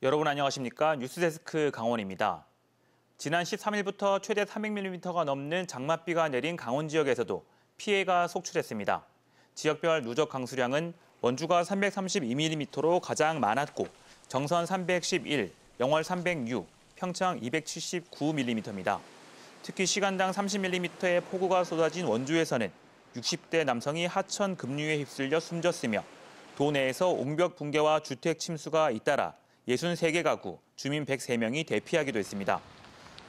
여러분 안녕하십니까? 뉴스데스크 강원입니다. 지난 13일부터 최대 300mm가 넘는 장맛비가 내린 강원 지역에서도 피해가 속출했습니다. 지역별 누적 강수량은 원주가 332mm로 가장 많았고 정선 311, 영월 306, 평창 279mm입니다. 특히 시간당 30mm의 폭우가 쏟아진 원주에서는 60대 남성이 하천 급류에 휩쓸려 숨졌으며 도 내에서 옹벽 붕괴와 주택 침수가 잇따라 63개 가구, 주민 103명이 대피하기도 했습니다.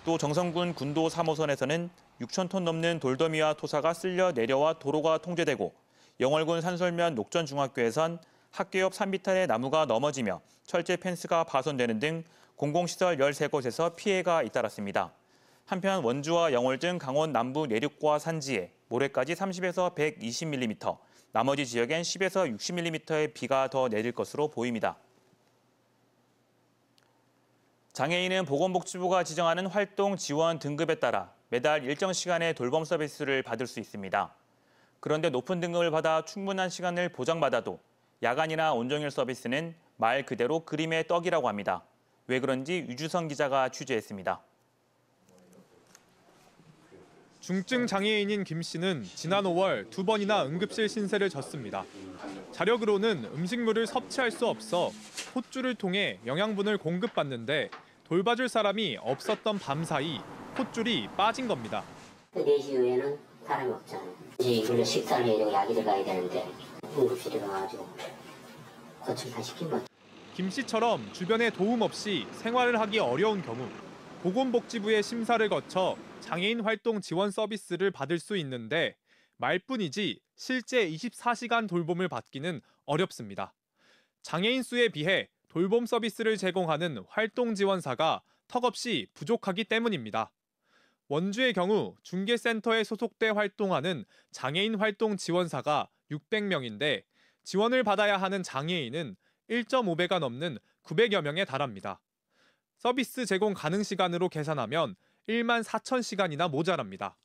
또 정선군 군도 3호선에서는 6,000톤 넘는 돌더미와 토사가 쓸려 내려와 도로가 통제되고 영월군 산솔면 녹전중학교에선 학교 옆 3m의 나무가 넘어지며 철제 펜스가 파손되는 등 공공시설 13곳에서 피해가 잇따랐습니다. 한편 원주와 영월 등 강원 남부 내륙과 산지에 모레까지 30에서 120mm, 나머지 지역엔 10에서 60mm의 비가 더 내릴 것으로 보입니다. 장애인은 보건복지부가 지정하는 활동 지원 등급에 따라 매달 일정 시간의 돌봄 서비스를 받을 수 있습니다. 그런데 높은 등급을 받아 충분한 시간을 보장받아도 야간이나 온종일 서비스는 말 그대로 그림의 떡이라고 합니다. 왜 그런지 유주성 기자가 취재했습니다. 중증 장애인인 김 씨는 지난 5월 2번이나 응급실 신세를 졌습니다. 자력으로는 음식물을 섭취할 수 없어 콧줄을 통해 영양분을 공급받는데 돌봐줄 사람이 없었던 밤 사이 콧줄이 빠진 겁니다. 4시 이후에는 사람이 없잖아요. 이제 식사를 해야 약이 들어가야 되는데 응급실에 가가지고 고침 다 시킨 거죠. 김 씨처럼 주변에 도움 없이 생활을 하기 어려운 경우 보건복지부의 심사를 거쳐 장애인 활동 지원 서비스를 받을 수 있는데 말뿐이지 실제 24시간 돌봄을 받기는 어렵습니다. 장애인 수에 비해 돌봄 서비스를 제공하는 활동 지원사가 턱없이 부족하기 때문입니다. 원주의 경우 중개센터에 소속돼 활동하는 장애인 활동 지원사가 600명인데 지원을 받아야 하는 장애인은 1.5배가 넘는 900여 명에 달합니다. 서비스 제공 가능 시간으로 계산하면 1만 4천 시간이나 모자랍니다.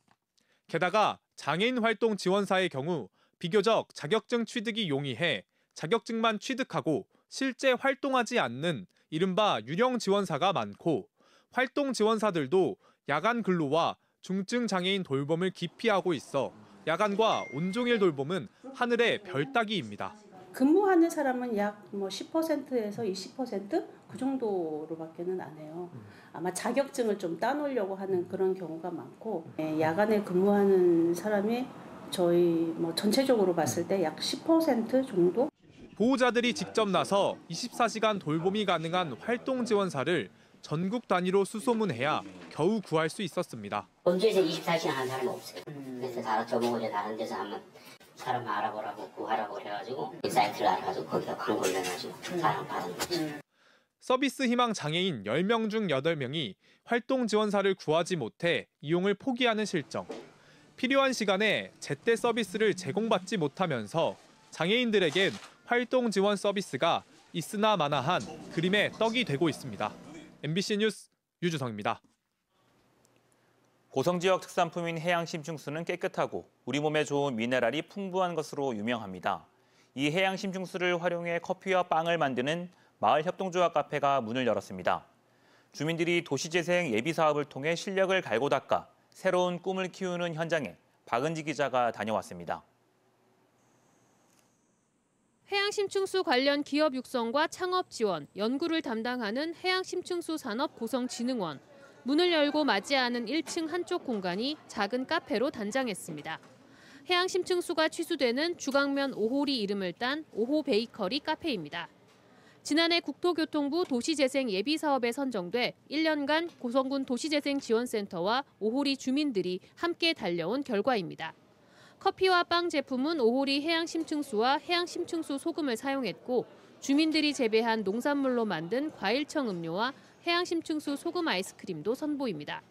게다가 장애인 활동 지원사의 경우 비교적 자격증 취득이 용이해 자격증만 취득하고 실제 활동하지 않는 이른바 유령 지원사가 많고 활동 지원사들도 야간 근로와 중증 장애인 돌봄을 기피하고 있어 야간과 온종일 돌봄은 하늘의 별 따기입니다. 근무하는 사람은 약 10%에서 20% 그 정도로밖에는 안 해요. 아마 자격증을 좀 따놓으려고 하는 그런 경우가 많고 야간에 근무하는 사람이 저희 전체적으로 봤을 때 약 10% 정도? 보호자들이 직접 나서 24시간 돌봄이 가능한 활동 지원사를 전국 단위로 수소문해야 겨우 구할 수 있었습니다. 원주에서 24시간 하는 사람이 없어요. 그래서 저보고 다른 데서 한번 사람 알아보라고 구하라고 그래가지고 사이트를 알아가지고 거기다 광고를 내가지고 사람 받은 거죠. 서비스 희망 장애인 10명 중 8명이 활동 지원사를 구하지 못해 이용을 포기하는 실정. 필요한 시간에 제때 서비스를 제공받지 못하면서 장애인들에겐 활동 지원 서비스가 있으나 마나한 그림의 떡이 되고 있습니다. MBC 뉴스 유주성입니다. 고성 지역 특산품인 해양 심층수는 깨끗하고 우리 몸에 좋은 미네랄이 풍부한 것으로 유명합니다. 이 해양 심층수를 활용해 커피와 빵을 만드는 마을 협동조합 카페가 문을 열었습니다. 주민들이 도시재생 예비 사업을 통해 실력을 갈고 닦아 새로운 꿈을 키우는 현장에 박은지 기자가 다녀왔습니다. 해양심층수 관련 기업 육성과 창업 지원, 연구를 담당하는 해양심층수 산업고성진흥원. 문을 열고 맞이하는 1층 한쪽 공간이 작은 카페로 단장했습니다. 해양심층수가 취수되는 주강면 5홀이 이름을 딴 5호 베이커리 카페입니다. 지난해 국토교통부 도시재생 예비사업에 선정돼 1년간 고성군 도시재생지원센터와 5홀이 주민들이 함께 달려온 결과입니다. 커피와 빵 제품은 5홀이 해양심층수와 해양심층수 소금을 사용했고 주민들이 재배한 농산물로 만든 과일청 음료와 해양심층수 소금 아이스크림도 선보입니다.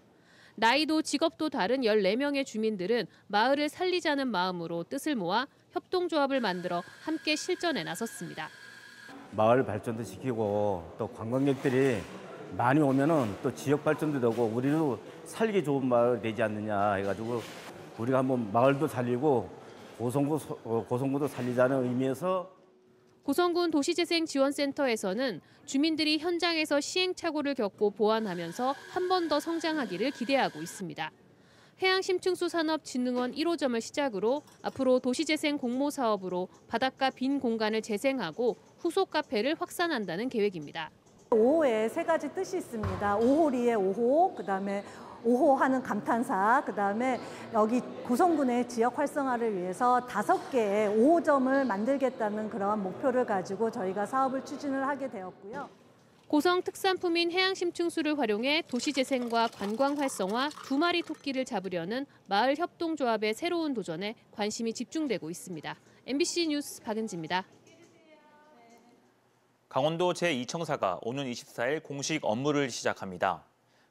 나이도 직업도 다른 14명의 주민들은 마을을 살리자는 마음으로 뜻을 모아 협동조합을 만들어 함께 실전에 나섰습니다. 마을 발전도 시키고 또 관광객들이 많이 오면은 또 지역 발전도 되고 우리도 살기 좋은 마을이 되지 않느냐 해가지고 우리가 한번 마을도 살리고 고성구도 살리자는 의미에서 고성군 도시재생지원센터에서는 주민들이 현장에서 시행착오를 겪고 보완하면서 한 번 더 성장하기를 기대하고 있습니다. 해양심층수산업진흥원 1호점을 시작으로 앞으로 도시재생 공모사업으로 바닷가 빈 공간을 재생하고 후속 카페를 확산한다는 계획입니다. 5호에 세 가지 뜻이 있습니다. 5호리의 5호, 그다음에 5호 하는 감탄사, 그다음에 여기 고성군의 지역 활성화를 위해서 5개의 5호점을 만들겠다는 그러한 목표를 가지고 저희가 사업을 추진을 하게 되었고요. 고성 특산품인 해양심층수를 활용해 도시재생과 관광 활성화, 2마리 토끼를 잡으려는 마을 협동조합의 새로운 도전에 관심이 집중되고 있습니다. MBC 뉴스 박은지입니다. 강원도 제2청사가 오는 24일 공식 업무를 시작합니다.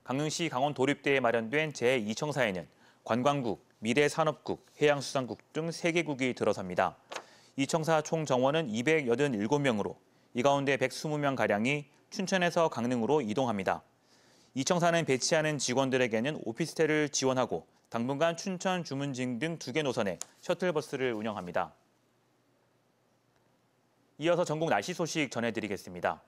강릉시 강원도립대에 마련된 제2청사에는 관광국, 미래산업국, 해양수산국 등 3개국이 들어섭니다. 이 청사 총 정원은 287명으로 이 가운데 120명가량이 춘천에서 강릉으로 이동합니다. 이 청사는 배치하는 직원들에게는 오피스텔을 지원하고 당분간 춘천 주문진 등 2개 노선에 셔틀버스를 운영합니다. 이어서 전국 날씨 소식 전해드리겠습니다.